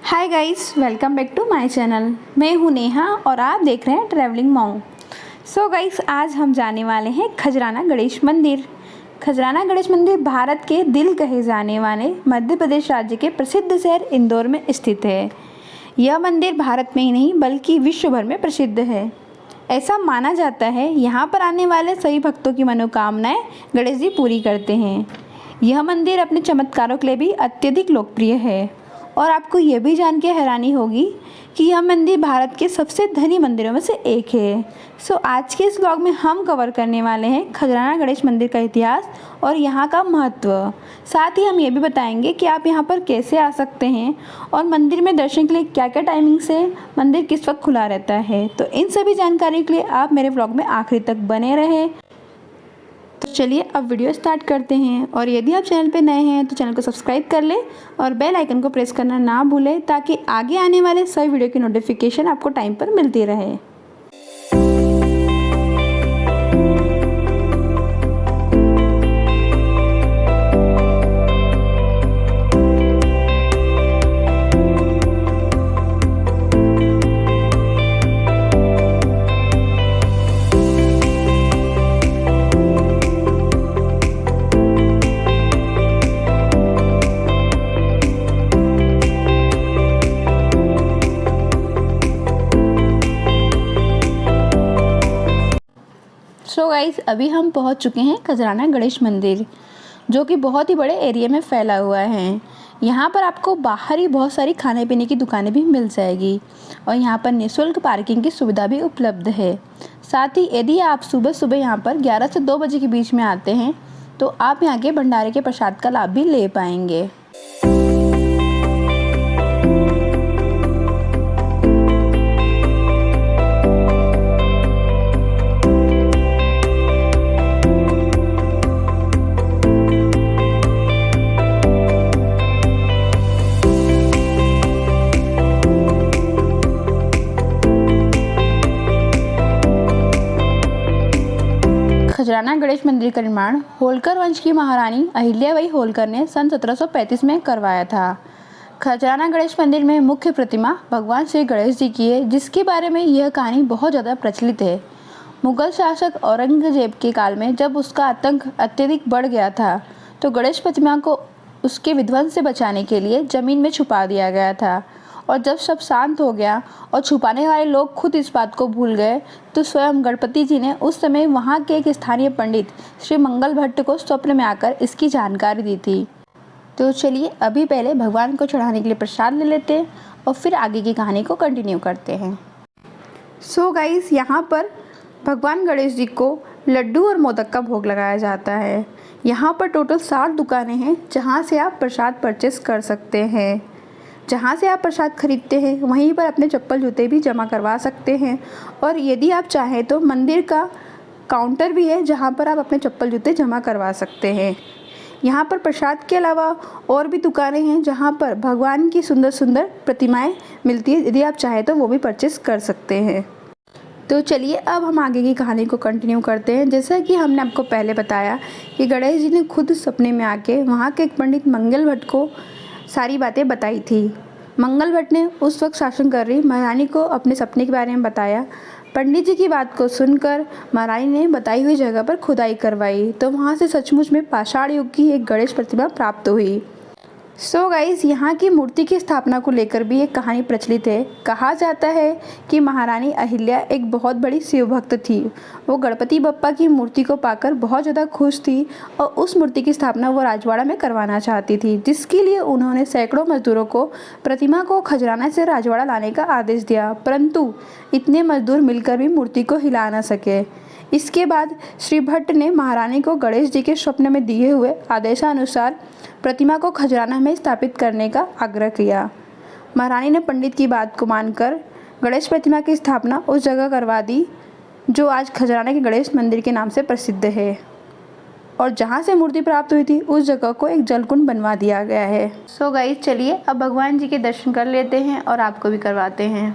Hi guys, welcome back to my channel. मैं हूँ नेहा और आप देख रहे हैं ट्रैवलिंग मॉन्ग। सो गाइस, आज हम जाने वाले हैं खजराना गणेश मंदिर। खजराना गणेश मंदिर भारत के दिल कहे जाने वाले मध्य प्रदेश राज्य के प्रसिद्ध शहर इंदौर में स्थित है। यह मंदिर भारत में ही नहीं बल्कि विश्व भर में प्रसिद्ध है। ऐसा माना जाता है यहाँ पर आने वाले सभी भक्तों की मनोकामनाएं गणेश जी पूरी करते हैं। यह मंदिर अपने चमत्कारों के लिए भी अत्यधिक लोकप्रिय है और आपको यह भी जान के हैरानी होगी कि यह मंदिर भारत के सबसे धनी मंदिरों में से एक है। सो आज के इस व्लॉग में हम कवर करने वाले हैं खजराना गणेश मंदिर का इतिहास और यहाँ का महत्व। साथ ही हम ये भी बताएंगे कि आप यहाँ पर कैसे आ सकते हैं और मंदिर में दर्शन के लिए क्या क्या टाइमिंग से मंदिर किस वक्त खुला रहता है। तो इन सभी जानकारी के लिए आप मेरे व्लॉग में आखिरी तक बने रहें। तो चलिए अब वीडियो स्टार्ट करते हैं। और यदि आप चैनल पे नए हैं तो चैनल को सब्सक्राइब कर लें और बेल आइकन को प्रेस करना ना भूलें ताकि आगे आने वाले सभी वीडियो की नोटिफिकेशन आपको टाइम पर मिलती रहे। सो गाइस, अभी हम पहुंच चुके हैं खजराना गणेश मंदिर, जो कि बहुत ही बड़े एरिया में फैला हुआ है। यहाँ पर आपको बाहर ही बहुत सारी खाने पीने की दुकानें भी मिल जाएगी और यहाँ पर निःशुल्क पार्किंग की सुविधा भी उपलब्ध है। साथ ही यदि आप सुबह सुबह यहाँ पर 11 से 2 बजे के बीच में आते हैं तो आप यहाँ के भंडारे के प्रसाद का लाभ भी ले पाएंगे। खजराना गणेश मंदिर का निर्माण होलकर वंश की महारानी अहिल्याबाई होलकर ने सन 1735 में करवाया था। खजराना गणेश मंदिर में मुख्य प्रतिमा भगवान श्री गणेश जी की है, जिसके बारे में यह कहानी बहुत ज़्यादा प्रचलित है। मुगल शासक औरंगजेब के काल में जब उसका आतंक अत्यधिक बढ़ गया था तो गणेश प्रतिमा को उसके विध्वंस से बचाने के लिए ज़मीन में छुपा दिया गया था। और जब सब शांत हो गया और छुपाने वाले लोग खुद इस बात को भूल गए तो स्वयं गणपति जी ने उस समय वहाँ के एक स्थानीय पंडित श्री मंगल भट्ट को स्वप्न में आकर इसकी जानकारी दी थी। तो चलिए अभी पहले भगवान को चढ़ाने के लिए प्रसाद ले लेते हैं और फिर आगे की कहानी को कंटिन्यू करते हैं। सो गाइस, यहाँ पर भगवान गणेश जी को लड्डू और मोदक का भोग लगाया जाता है। यहाँ पर टोटल 60 दुकानें हैं जहाँ से आप प्रसाद परचेस कर सकते हैं। जहाँ से आप प्रसाद खरीदते हैं वहीं पर अपने चप्पल जूते भी जमा करवा सकते हैं और यदि आप चाहें तो मंदिर का काउंटर भी है जहाँ पर आप अपने चप्पल जूते जमा करवा सकते हैं। यहाँ पर प्रसाद के अलावा और भी दुकानें हैं जहाँ पर भगवान की सुंदर सुंदर प्रतिमाएं मिलती है, यदि आप चाहें तो वो भी परचेस कर सकते हैं। तो चलिए अब हम आगे की कहानी को कंटिन्यू करते हैं। जैसा कि हमने आपको पहले बताया कि गणेश जी ने खुद सपने में आके वहाँ के एक पंडित मंगल भट्ट को सारी बातें बताई थी। मंगल भट्ट ने उस वक्त शासन कर रही महारानी को अपने सपने के बारे में बताया। पंडित जी की बात को सुनकर महारानी ने बताई हुई जगह पर खुदाई करवाई तो वहाँ से सचमुच में पाषाण युग की एक गणेश प्रतिमा प्राप्त हुई। सो गाइस, यहाँ की मूर्ति की स्थापना को लेकर भी एक कहानी प्रचलित है। कहा जाता है कि महारानी अहिल्या एक बहुत बड़ी शिव भक्त थी। वो गणपति बप्पा की मूर्ति को पाकर बहुत ज़्यादा खुश थी और उस मूर्ति की स्थापना वो राजवाड़ा में करवाना चाहती थी, जिसके लिए उन्होंने सैकड़ों मजदूरों को प्रतिमा को खजराना से राजवाड़ा लाने का आदेश दिया, परंतु इतने मजदूर मिलकर भी मूर्ति को हिला न सके। इसके बाद श्री भट्ट ने महारानी को गणेश जी के स्वप्न में दिए हुए आदेशानुसार प्रतिमा को खजराना में स्थापित करने का आग्रह किया। महारानी ने पंडित की बात को मानकर गणेश प्रतिमा की स्थापना उस जगह करवा दी जो आज खजराना के गणेश मंदिर के नाम से प्रसिद्ध है और जहाँ से मूर्ति प्राप्त हुई थी उस जगह को एक जलकुंड बनवा दिया गया है। सो गाइस, चलिए अब भगवान जी के दर्शन कर लेते हैं और आपको भी करवाते हैं।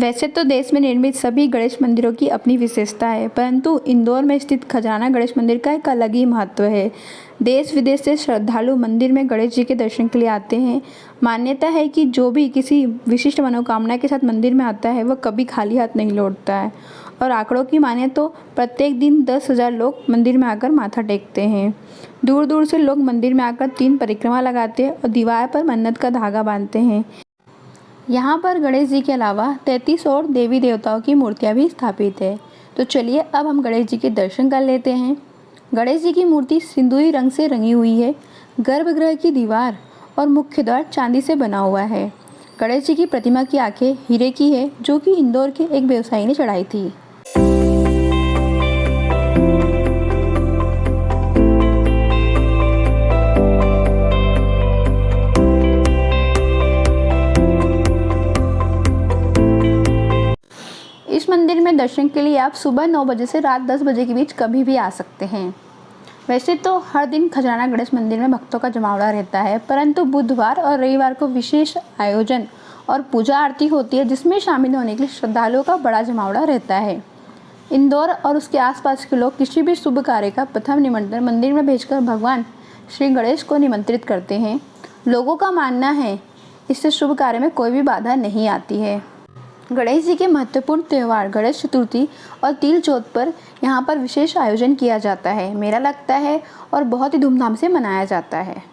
वैसे तो देश में निर्मित सभी गणेश मंदिरों की अपनी विशेषता है, परंतु इंदौर में स्थित खजराना गणेश मंदिर का एक अलग ही महत्व है। देश विदेश से श्रद्धालु मंदिर में गणेश जी के दर्शन के लिए आते हैं। मान्यता है कि जो भी किसी विशिष्ट मनोकामना के साथ मंदिर में आता है वह कभी खाली हाथ नहीं लौटता है। और आंकड़ों की माने तो प्रत्येक दिन 10,000 लोग मंदिर में आकर माथा टेकते हैं। दूर दूर से लोग मंदिर में आकर 3 परिक्रमा लगाते हैं और दीवार पर मन्नत का धागा बांधते हैं। यहाँ पर गणेश जी के अलावा 33 और देवी देवताओं की मूर्तियाँ भी स्थापित है। तो चलिए अब हम गणेश जी के दर्शन कर लेते हैं। गणेश जी की मूर्ति सिंदूरी रंग से रंगी हुई है। गर्भगृह की दीवार और मुख्य द्वार चांदी से बना हुआ है। गणेश जी की प्रतिमा की आंखें हीरे की है, जो कि इंदौर के एक व्यवसायी ने चढ़ाई थी। इस मंदिर में दर्शन के लिए आप सुबह 9 बजे से रात 10 बजे के बीच कभी भी आ सकते हैं। वैसे तो हर दिन खजराना गणेश मंदिर में भक्तों का जमावड़ा रहता है, परंतु बुधवार और रविवार को विशेष आयोजन और पूजा आरती होती है, जिसमें शामिल होने के लिए श्रद्धालुओं का बड़ा जमावड़ा रहता है। इंदौर और उसके आसपास के लोग किसी भी शुभ कार्य का प्रथम निमंत्रण मंदिर में भेजकर भगवान श्री गणेश को निमंत्रित करते हैं। लोगों का मानना है इससे शुभ कार्य में कोई भी बाधा नहीं आती है। गणेश जी के महत्वपूर्ण त्यौहार गणेश चतुर्थी और तिल चौथ पर यहाँ पर विशेष आयोजन किया जाता है, मेला लगता है और बहुत ही धूमधाम से मनाया जाता है।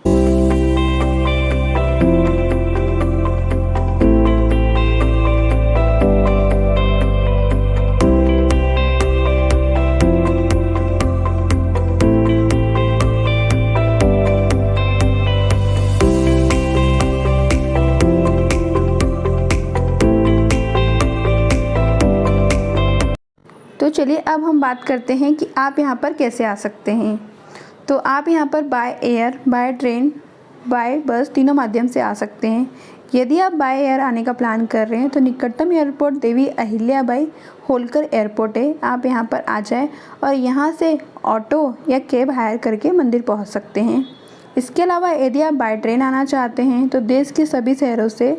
तो चलिए अब हम बात करते हैं कि आप यहाँ पर कैसे आ सकते हैं। तो आप यहाँ पर by air, by train, by bus तीनों माध्यम से आ सकते हैं। यदि आप बाय एयर आने का प्लान कर रहे हैं तो निकटतम एयरपोर्ट देवी अहिल्याबाई होलकर एयरपोर्ट है। आप यहाँ पर आ जाएं और यहाँ से ऑटो या कैब हायर करके मंदिर पहुँच सकते हैं। इसके अलावा यदि आप बाय ट्रेन आना चाहते हैं तो देश के सभी शहरों से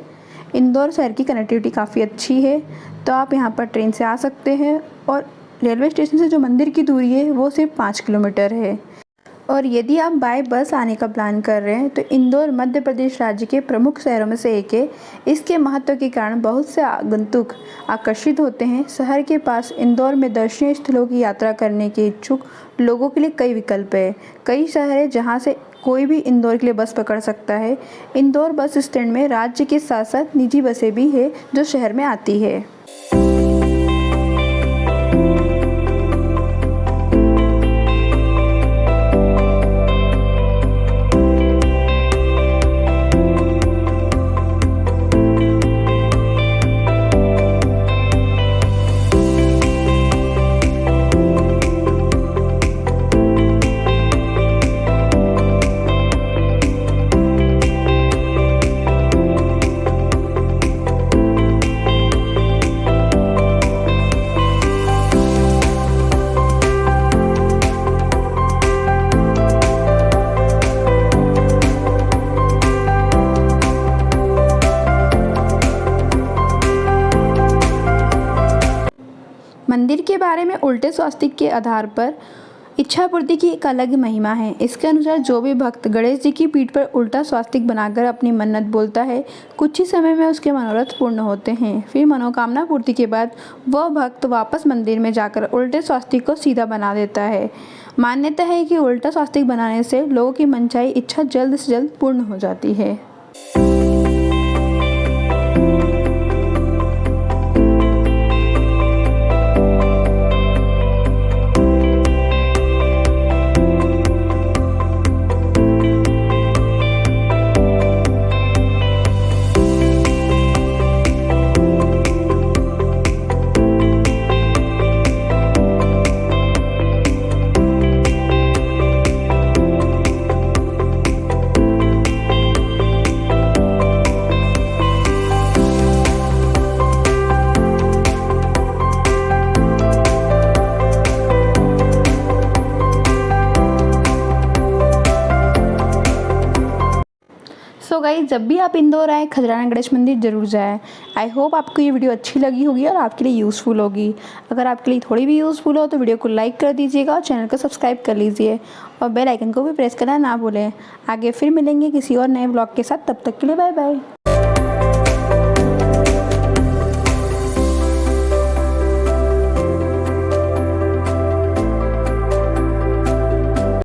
इंदौर शहर की कनेक्टिविटी काफ़ी अच्छी है, तो आप यहाँ पर ट्रेन से आ सकते हैं। और रेलवे स्टेशन से जो मंदिर की दूरी है वो सिर्फ 5 किलोमीटर है। और यदि आप बाय बस आने का प्लान कर रहे हैं तो इंदौर मध्य प्रदेश राज्य के प्रमुख शहरों में से एक है। इसके महत्व के कारण बहुत से आगंतुक आकर्षित होते हैं। शहर के पास इंदौर में दर्शनीय स्थलों की यात्रा करने के इच्छुक लोगों के लिए कई विकल्प है। कई शहर है जहाँ से कोई भी इंदौर के लिए बस पकड़ सकता है। इंदौर बस स्टैंड में राज्य के साथ साथ निजी बसें भी है जो शहर में आती है। मंदिर के बारे में उल्टे स्वास्तिक के आधार पर इच्छा पूर्ति की एक अलग महिमा है। इसके अनुसार जो भी भक्त गणेश जी की पीठ पर उल्टा स्वास्तिक बनाकर अपनी मन्नत बोलता है, कुछ ही समय में उसके मनोरथ पूर्ण होते हैं। फिर मनोकामना पूर्ति के बाद वह भक्त वापस मंदिर में जाकर उल्टे स्वास्तिक को सीधा बना देता है। मान्यता है कि उल्टा स्वास्तिक बनाने से लोगों की मनचाही इच्छा जल्द से जल्द पूर्ण हो जाती है। सो गाइस, जब भी आप इंदौर आए खजराना गणेश मंदिर ज़रूर जाएं। आई होप आपको ये वीडियो अच्छी लगी होगी और आपके लिए यूज़फुल होगी। अगर आपके लिए थोड़ी भी यूज़फुल हो तो वीडियो को लाइक कर दीजिएगा और चैनल को सब्सक्राइब कर लीजिए और बेल आइकन को भी प्रेस करना ना भूलें। आगे फिर मिलेंगे किसी और नए ब्लॉग के साथ, तब तक के लिए बाय बाय।